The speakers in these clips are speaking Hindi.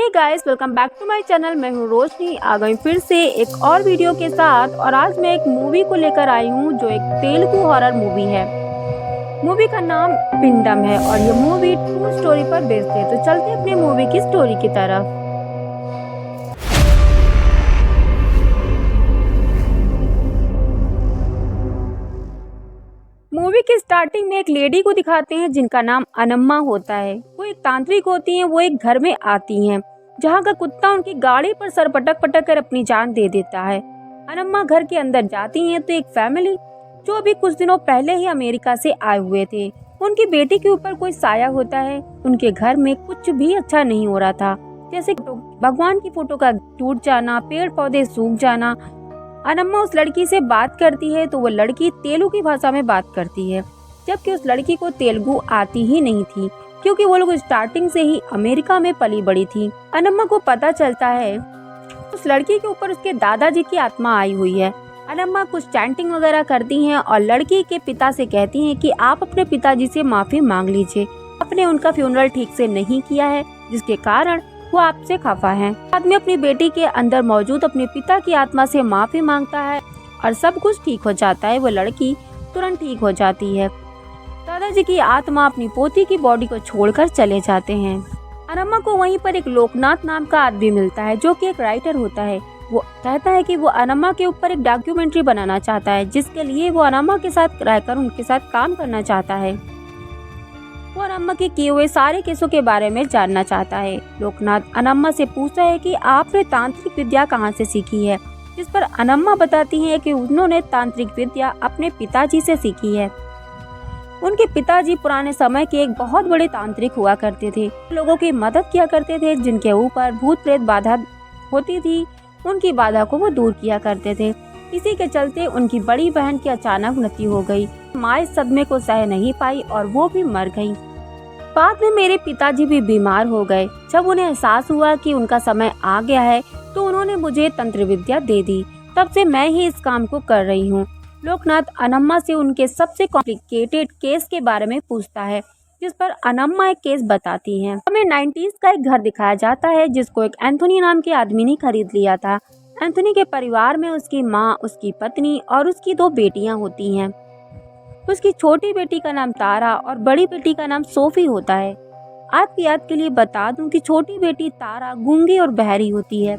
Guys, welcome back to my channel. मैं हूँ रोशनी, आ गई फिर से एक और वीडियो के साथ। और आज मैं एक मूवी को लेकर आई हूँ जो एक तेलुगु हॉरर मूवी है। मूवी का नाम पिंडम है और ये मूवी ट्रू स्टोरी पर बेस्ड है। तो चलते अपने मूवी की स्टोरी की तरफ। मूवी की स्टार्टिंग में एक लेडी को दिखाते हैं जिनका नाम अनम्मा होता है। वो एक तांत्रिक होती हैं। वो एक घर में आती हैं जहाँ का कुत्ता उनकी गाड़ी पर सर पटक पटक कर अपनी जान दे देता है। अनम्मा घर के अंदर जाती हैं तो एक फैमिली जो अभी कुछ दिनों पहले ही अमेरिका से आए हुए थे, उनकी बेटी के ऊपर कोई साया होता है। उनके घर में कुछ भी अच्छा नहीं हो रहा था, जैसे भगवान की फोटो का टूट जाना, पेड़ पौधे सूख जाना। अनम्मा उस लड़की से बात करती है तो वो लड़की तेलुगु की भाषा में बात करती है, जबकि उस लड़की को तेलुगु आती ही नहीं थी क्योंकि वो लोग स्टार्टिंग से ही अमेरिका में पली बड़ी थी। अनम्मा को पता चलता है उस लड़की के ऊपर उसके दादाजी की आत्मा आई हुई है। अनम्मा कुछ चैंटिंग वगैरह करती हैं और लड़की के पिता से कहती हैं कि आप अपने पिताजी से माफी मांग लीजिए, आपने उनका फ्यूनरल ठीक से नहीं किया है जिसके कारण वो आपसे खफा है। आदमी अपनी बेटी के अंदर मौजूद अपने पिता की आत्मा से माफी मांगता है और सब कुछ ठीक हो जाता है। वो लड़की तुरंत ठीक हो जाती है। दादाजी की आत्मा अपनी पोती की बॉडी को छोड़कर चले जाते हैं। अनम्मा को वहीं पर एक लोकनाथ नाम का आदमी मिलता है जो कि एक राइटर होता है। वो कहता है कि वो अनम्मा के ऊपर एक डॉक्यूमेंट्री बनाना चाहता है, जिसके लिए वो अनम्मा के साथ रहकर उनके साथ काम करना चाहता है। वो अनम्मा के किए हुए सारे केसों के बारे में जानना चाहता है। लोकनाथ अनम्मा से पूछता है कि आपने तांत्रिक विद्या कहाँ से सीखी है, जिस पर अनम्मा बताती है कि उन्होंने तांत्रिक विद्या अपने पिताजी से सीखी है। उनके पिताजी पुराने समय के एक बहुत बड़े तांत्रिक हुआ करते थे, लोगों की मदद किया करते थे, जिनके ऊपर भूत प्रेत बाधा होती थी उनकी बाधा को वो दूर किया करते थे। इसी के चलते उनकी बड़ी बहन की अचानक मृत्यु हो गई। माँ इस सदमे को सह नहीं पाई और वो भी मर गई। बाद में मेरे पिताजी भी बीमार हो गए। जब उन्हें एहसास हुआ कि उनका समय आ गया है तो उन्होंने मुझे तंत्र विद्या दे दी। तब से मैं ही इस काम को कर रही हूँ। लोकनाथ अनम्मा से उनके सबसे कॉम्प्लिकेटेड केस के बारे में पूछता है, जिस पर अनम्मा एक केस बताती हैं। हमें 90s का एक घर दिखाया जाता है जिसको एक एंथोनी नाम के आदमी ने खरीद लिया था। एंथोनी के परिवार में उसकी माँ, उसकी पत्नी और उसकी 2 बेटियां होती हैं। उसकी छोटी बेटी का नाम तारा और बड़ी बेटी का नाम सोफी होता है। आपकी याद के लिए बता दूं कि छोटी बेटी तारा गूंगी और बहरी होती है।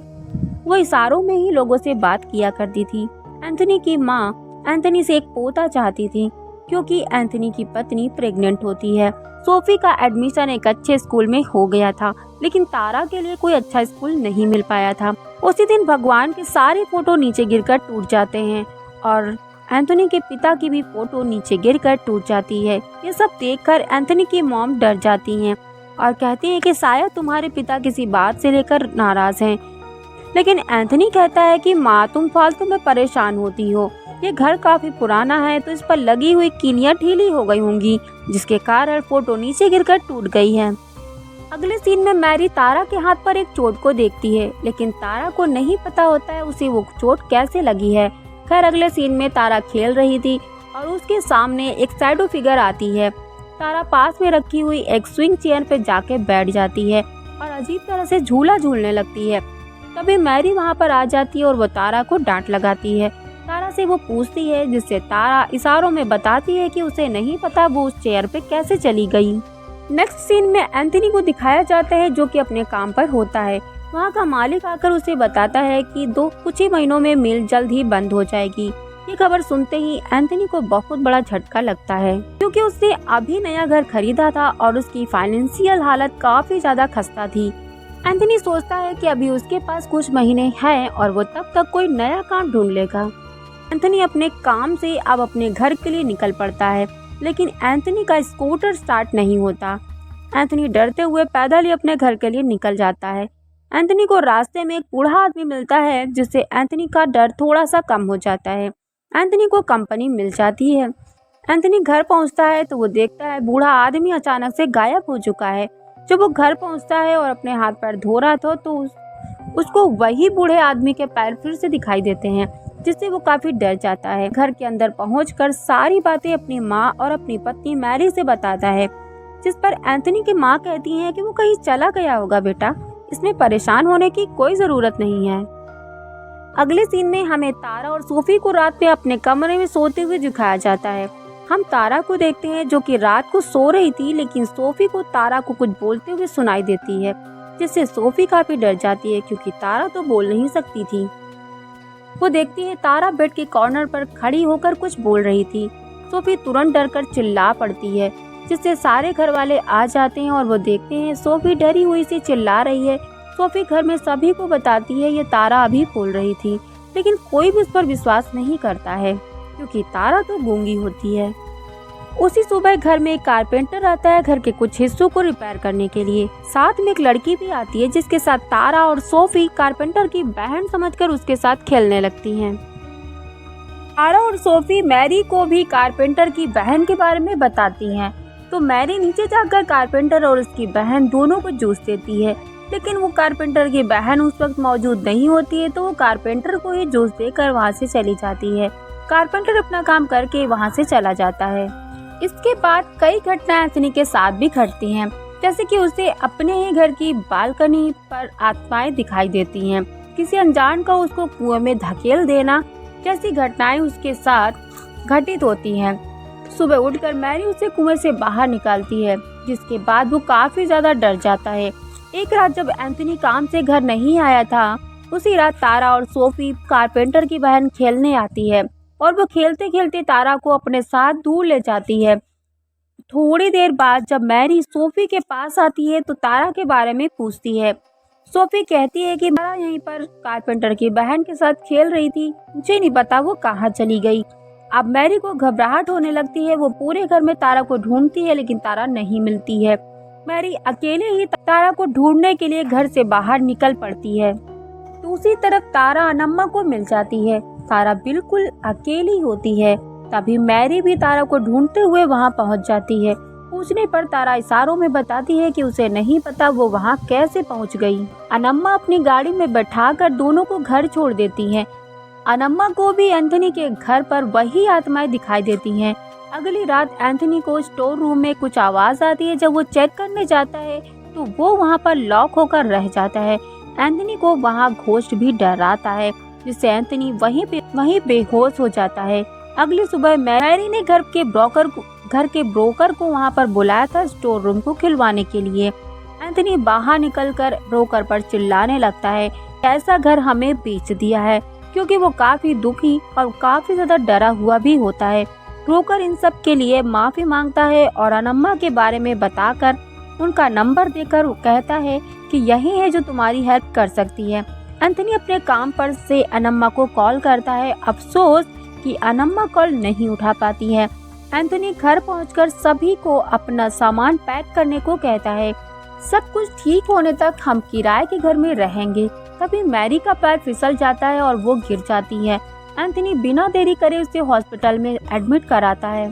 वो इशारों में ही लोगों से बात किया करती थी। एंथोनी की माँ एंथोनी से एक पोता चाहती थी क्योंकि एंथोनी की पत्नी प्रेग्नेंट होती है। सोफी का एडमिशन एक अच्छे स्कूल में हो गया था, लेकिन तारा के लिए कोई अच्छा स्कूल नहीं मिल पाया था। उसी दिन भगवान के सारे फोटो नीचे गिरकर टूट जाते हैं और एंथोनी के पिता की भी फोटो नीचे गिरकर टूट जाती है। ये सब देखकर एंथोनी की मॉम डर जाती हैं और कहती हैं कि शायद तुम्हारे पिता किसी बात से लेकर नाराज हैं। लेकिन एंथोनी कहता है कि माँ, तुम फालतू में परेशान होती हो। ये घर काफी पुराना है तो इस पर लगी हुई कीलियां ढीली हो गई होंगी, जिसके कारण फोटो नीचे गिरकर टूट गई है। अगले सीन में मैरी तारा के हाथ पर एक चोट को देखती है, लेकिन तारा को नहीं पता होता है उसे वो चोट कैसे लगी है। खैर, अगले सीन में तारा खेल रही थी और उसके सामने एक शैडो फिगर आती है। तारा पास में रखी हुई एक स्विंग चेयर पे जाके बैठ जाती है और अजीब तरह से झूला झूलने लगती है। तभी मैरी वहाँ पर आ जाती है और वो तारा को डांट लगाती है। तारा से वो पूछती है, जिससे तारा इशारों में बताती है कि उसे नहीं पता वो उस चेयर पे कैसे चली गई। नेक्स्ट सीन में एंथोनी को दिखाया जाता है जो कि अपने काम पर होता है। वहाँ का मालिक आकर उसे बताता है कि कुछ ही महीनों में मिल जल्द ही बंद हो जाएगी। ये खबर सुनते ही एंथोनी को बहुत बड़ा झटका लगता है क्योंकि उसने अभी नया घर खरीदा था और उसकी फाइनेंशियल हालत काफी ज्यादा खस्ता थी। एंथोनी सोचता है कि अभी उसके पास कुछ महीने हैं और वो तब तक कोई नया काम ढूंढ लेगा। एंथोनी अपने काम से अब अपने घर के लिए निकल पड़ता है, लेकिन एंथोनी का स्कूटर स्टार्ट नहीं होता। एंथोनी डरते हुए पैदल ही अपने घर के लिए निकल जाता है। एंथोनी को रास्ते में एक बूढ़ा आदमी मिलता है, जिससे एंथोनी का डर थोड़ा सा कम हो जाता है। एंथोनी को कंपनी मिल जाती है। एंथोनी घर पहुंचता है तो वो देखता है बूढ़ा आदमी अचानक से गायब हो चुका है। जब वो घर पहुंचता है और अपने हाथ पैर धो रहा था तो उसको वही बूढ़े आदमी के पैर फिर से दिखाई देते हैं, जिससे वो काफी डर जाता है। घर के अंदर पहुंचकर सारी बातें अपनी माँ और अपनी पत्नी मैरी से बताता है, जिस पर एंथोनी की माँ कहती हैं कि वो कहीं चला गया होगा बेटा, इसमें परेशान होने की कोई ज़रूरत नहीं है। अगले सीन में हमें तारा और सोफी को रात में अपने कमरे में सोते हुए दिखाया जाता है। हम तारा को देखते हैं जो कि रात को सो रही थी, लेकिन सोफी को तारा को कुछ बोलते हुए सुनाई देती है, जिससे सोफी काफी डर जाती है क्योंकि तारा तो बोल नहीं सकती थी। वो देखती है तारा बेड के कॉर्नर पर खड़ी होकर कुछ बोल रही थी। सोफी तुरंत डरकर चिल्ला पड़ती है, जिससे सारे घर वाले आ जाते हैं और वो देखते हैं सोफी डरी हुई सी चिल्ला रही है। सोफी घर में सभी को बताती है ये तारा अभी बोल रही थी, लेकिन कोई भी उस पर विश्वास नहीं करता है क्योंकि तारा तो गूंगी होती है। उसी सुबह घर में एक कारपेंटर आता है घर के कुछ हिस्सों को रिपेयर करने के लिए। साथ में एक लड़की भी आती है जिसके साथ तारा और सोफी कारपेंटर की बहन समझकर उसके साथ खेलने लगती हैं। तारा और सोफी मैरी को भी कारपेंटर की बहन के बारे में बताती हैं, तो मैरी नीचे जाकर कारपेंटर और उसकी बहन दोनों को जूस देती है, लेकिन वो कारपेंटर की बहन उस वक्त मौजूद नहीं होती है, तो वो कारपेंटर को ही जूस देकर वहाँ से चली जाती है। कारपेंटर अपना काम करके वहाँ से चला जाता है। इसके बाद कई घटनाएं एंथनी के साथ भी घटती हैं, जैसे कि उसे अपने ही घर की बालकनी पर आत्माएं दिखाई देती हैं, किसी अनजान का उसको कुएं में धकेल देना जैसी घटनाएं उसके साथ घटित होती हैं। सुबह उठकर मैरी उसे कुएं से बाहर निकालती है, जिसके बाद वो काफी ज्यादा डर जाता है। एक रात जब एंथनी काम से घर नहीं आया था, उसी रात तारा और सोफी कारपेंटर की बहन खेलने आती है और वो खेलते खेलते तारा को अपने साथ दूर ले जाती है। थोड़ी देर बाद जब मैरी सोफी के पास आती है तो तारा के बारे में पूछती है। सोफी कहती है कि तारा यहीं पर कारपेंटर की बहन के साथ खेल रही थी, मुझे नहीं पता वो कहाँ चली गई। अब मैरी को घबराहट होने लगती है, वो पूरे घर में तारा को ढूंढती है लेकिन तारा नहीं मिलती है। मैरी अकेले ही तारा को ढूंढने के लिए घर से बाहर निकल पड़ती है। दूसरी तरफ तारा अनम्मा को मिल जाती है। तारा बिल्कुल अकेली होती है। तभी मैरी भी तारा को ढूंढते हुए वहां पहुंच जाती है। पूछने पर तारा इशारों में बताती है कि उसे नहीं पता वो वहां कैसे पहुंच गई। अनम्मा अपनी गाड़ी में बैठाकर दोनों को घर छोड़ देती है। अनम्मा को भी एंथनी के घर पर वही आत्माएं दिखाई देती हैं। अगली रात एंथनी को स्टोर रूम में कुछ आवाज आती है। जब वो चेक करने जाता है तो वो वहाँ पर लॉक होकर रह जाता है। एंथनी को वहाँ घोस्ट भी डराता है, जिससे एंथनी वहीं बेहोश हो जाता है। अगली सुबह मैरी ने घर के ब्रोकर को वहाँ पर बुलाया था स्टोर रूम को खिलवाने के लिए। एंथनी बाहर निकलकर ब्रोकर पर चिल्लाने लगता है, ऐसा घर हमें बेच दिया है, क्योंकि वो काफी दुखी और काफी ज्यादा डरा हुआ भी होता है। ब्रोकर इन सब के लिए माफी मांगता है और अनम्मा के बारे में बताकर उनका नंबर देकर कहता है कि यही है जो तुम्हारी हेल्प कर सकती है। एंथनी अपने काम पर से अनम्मा को कॉल करता है। अफसोस कि अनम्मा कॉल नहीं उठा पाती है। एंथनी घर पहुंचकर सभी को अपना सामान पैक करने को कहता है। सब कुछ ठीक होने तक हम किराए के घर में रहेंगे। तभी मैरी का पैर फिसल जाता है और वो गिर जाती है। एंथनी बिना देरी करे उसे हॉस्पिटल में एडमिट कराता है।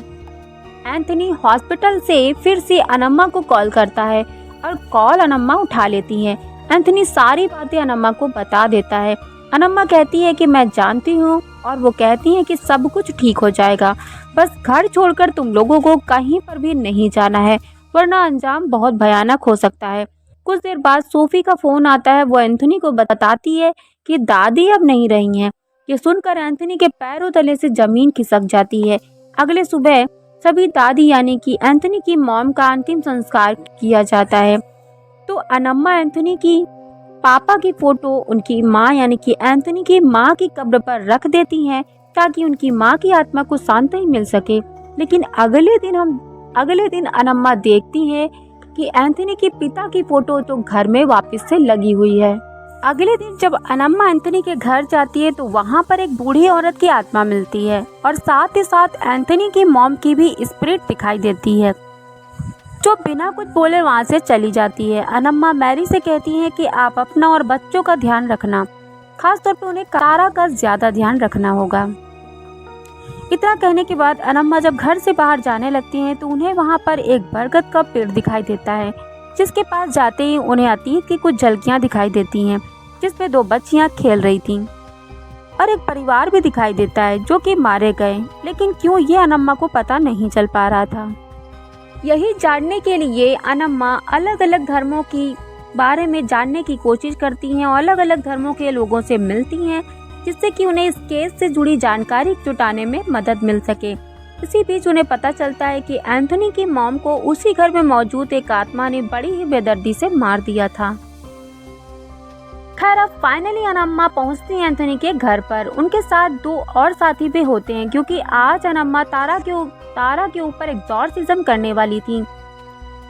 एंथनी हॉस्पिटल से फिर से अनम्मा को कॉल करता है और कॉल अनम्मा उठा लेती है। एंथनी सारी बातें अनम्मा को बता देता है। अनम्मा कहती है कि मैं जानती हूँ, और वो कहती है कि सब कुछ ठीक हो जाएगा, बस घर छोड़कर तुम लोगों को कहीं पर भी नहीं जाना है, वरना अंजाम बहुत भयानक हो सकता है। कुछ देर बाद सोफी का फोन आता है। वो एंथनी को बताती है कि दादी अब नहीं रही हैं। ये सुनकर एंथनी के पैरों तले से जमीन खिसक जाती है। अगले सुबह सभी दादी यानी कि एंथनी की मॉम का अंतिम संस्कार किया जाता है। तो अनम्मा एंथनी की पापा की फोटो उनकी माँ यानी कि एंथनी की माँ की कब्र पर रख देती हैं, ताकि उनकी माँ की आत्मा को शांति मिल सके। लेकिन अगले दिन अनम्मा देखती है कि एंथनी के पिता की फोटो तो घर में वापस से लगी हुई है। अगले दिन जब अनम्मा एंथनी के घर जाती है तो वहाँ पर एक बूढ़ी औरत की आत्मा मिलती है और साथ ही साथ एंथनी की मॉम की भी स्पिरिट दिखाई देती है, जो बिना कुछ बोले वहाँ से चली जाती है। अनम्मा मैरी से कहती है कि आप अपना और बच्चों का ध्यान रखना, खास तौर पे उन्हें तारा का ज्यादा ध्यान रखना होगा। इतना कहने के बाद अनम्मा जब घर से बाहर जाने लगती हैं तो उन्हें वहाँ पर एक बरगद का पेड़ दिखाई देता है, जिसके पास जाते ही उन्हें अतीत की कुछ झलकियाँ दिखाई देती हैं, जिसमें 2 बच्चियाँ खेल रही थीं और एक परिवार भी दिखाई देता है जो कि मारे गए, लेकिन क्यों ये अनम्मा को पता नहीं चल पा रहा था। यही जानने के लिए अनम्मा अलग अलग धर्मों की बारे में जानने की कोशिश करती हैं और अलग अलग धर्मों के लोगों से मिलती हैं, जिससे कि उन्हें इस केस से जुड़ी जानकारी जुटाने में मदद मिल सके। इसी बीच उन्हें पता चलता है कि एंथोनी की मॉम को उसी घर में मौजूद एक आत्मा ने बड़ी ही बेदर्दी से मार दिया था। खैर, अब फाइनली अनम्मा पहुंचती है एंथोनी के घर पर। उनके साथ 2 और साथी भी होते हैं, क्योंकि आज अनम्मा तारा के ऊपर एग्जॉर्सिज्म करने वाली थी,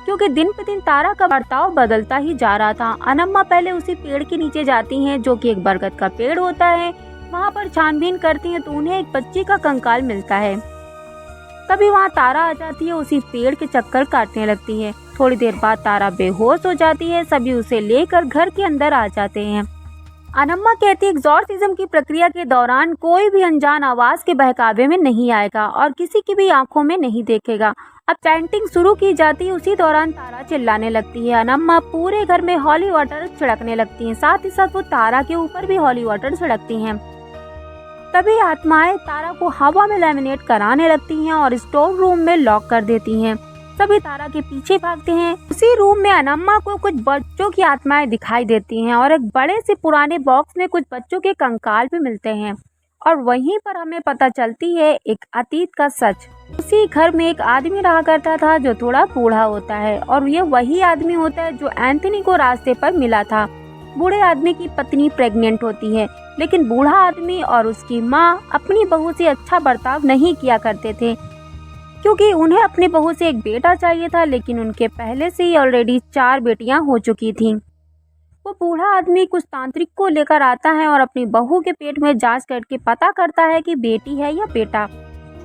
क्योंकि दिन पे दिन तारा का बर्ताव बदलता ही जा रहा था। अनम्मा पहले उसी पेड़ के नीचे जाती हैं, जो कि एक बरगद का पेड़ होता है। वहाँ पर छानबीन करती हैं तो उन्हें एक बच्ची का कंकाल मिलता है। तभी वहाँ तारा आ जाती है, उसी पेड़ के चक्कर काटने लगती है। थोड़ी देर बाद तारा बेहोश हो जाती है। सभी उसे लेकर घर के अंदर आ जाते हैं। अनम्मा कहती है एग्जॉर्सिज्म की प्रक्रिया के दौरान कोई भी अनजान आवाज के बहकावे में नहीं आएगा और किसी की भी आंखों में नहीं देखेगा। अब चैंटिंग शुरू की जाती है। उसी दौरान तारा चिल्लाने लगती है। अनम्मा पूरे घर में हॉली वाटर छिड़कने लगती हैं, साथ ही साथ वो तारा के ऊपर भी हॉली वाटर छिड़कती हैं। तभी आत्माएं तारा को हवा में लैमिनेट कराने लगती हैं और स्टोर रूम में लॉक कर देती हैं। सभी तारा के पीछे भागते हैं। उसी रूम में अनम्मा को कुछ बच्चों की आत्माएं दिखाई देती हैं और एक बड़े से पुराने बॉक्स में कुछ बच्चों के कंकाल भी मिलते हैं। और वहीं पर हमें पता चलती है एक अतीत का सच। उसी घर में एक आदमी रहा करता था जो थोड़ा बूढ़ा होता है, और ये वही आदमी होता है जो एंथोनी को रास्ते पर मिला था। बूढ़े आदमी की पत्नी प्रेग्नेंट होती है, लेकिन बूढ़ा आदमी और उसकी माँ अपनी बहू से अच्छा बर्ताव नहीं किया करते थे, क्योंकि उन्हें अपनी बहू से एक बेटा चाहिए था, लेकिन उनके पहले से ही ऑलरेडी 4 बेटियां हो चुकी थीं। वो बूढ़ा आदमी कुछ तांत्रिक को लेकर आता है और अपनी बहू के पेट में जांच करके पता करता है कि बेटी है या बेटा।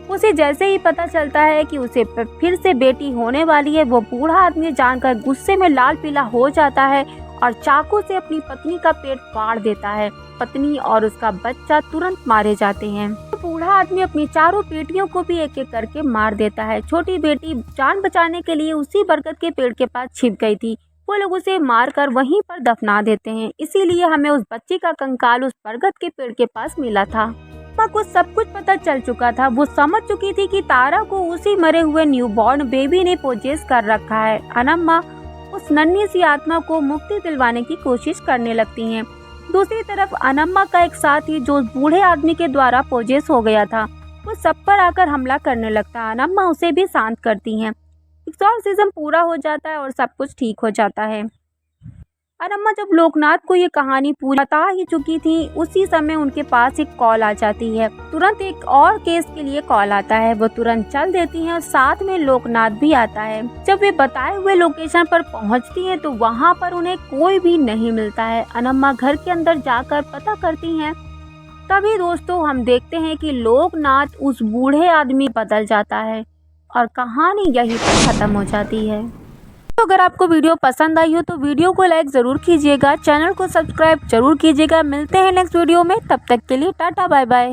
उसे जैसे ही पता चलता है कि उसे फिर से बेटी होने वाली है, वो बूढ़ा आदमी जानकर गुस्से में लाल पीला हो जाता है और चाकू से अपनी पत्नी का पेट फाड़ देता है। पत्नी और उसका बच्चा तुरंत मारे जाते हैं। बूढ़ा आदमी अपनी 4 बेटियों को भी एक एक करके मार देता है। छोटी बेटी जान बचाने के लिए उसी बरगद के पेड़ के पास छिप गई थी। वो लोग उसे मारकर वहीं पर दफना देते हैं। इसीलिए हमें उस बच्ची का कंकाल उस बरगद के पेड़ के पास मिला था। अनम्मा को सब कुछ पता चल चुका था। वो समझ चुकी थी कि तारा को उसी मरे हुए न्यूबॉर्न बेबी ने पोजेस कर रखा है। अनम्मा उस नन्ही सी आत्मा को मुक्ति दिलवाने की कोशिश करने लगती हैं। दूसरी तरफ अनम्मा का एक साथी जो बूढ़े आदमी के द्वारा पोजेस हो गया था, वो सब पर आकर हमला करने लगता है। अनम्मा उसे भी शांत करती हैं। एक्सॉर्सिज्म पूरा हो जाता है और सब कुछ ठीक हो जाता है। अनम्मा जब लोकनाथ को ये कहानी पूरी बता ही चुकी थी, उसी समय उनके पास एक कॉल आ जाती है। तुरंत एक और केस के लिए कॉल आता है। वो तुरंत चल देती हैं और साथ में लोकनाथ भी आता है। जब वे बताए हुए लोकेशन पर पहुंचती हैं तो वहां पर उन्हें कोई भी नहीं मिलता है। अनम्मा घर के अंदर जाकर पता करती हैं। तभी दोस्तों हम देखते हैं कि लोकनाथ उस बूढ़े आदमी बदल जाता है और कहानी यहीं पर खत्म हो जाती है। तो अगर आपको वीडियो पसंद आई हो तो वीडियो को लाइक ज़रूर कीजिएगा, चैनल को सब्सक्राइब जरूर कीजिएगा। मिलते हैं नेक्स्ट वीडियो में, तब तक के लिए टाटा बाय बाय।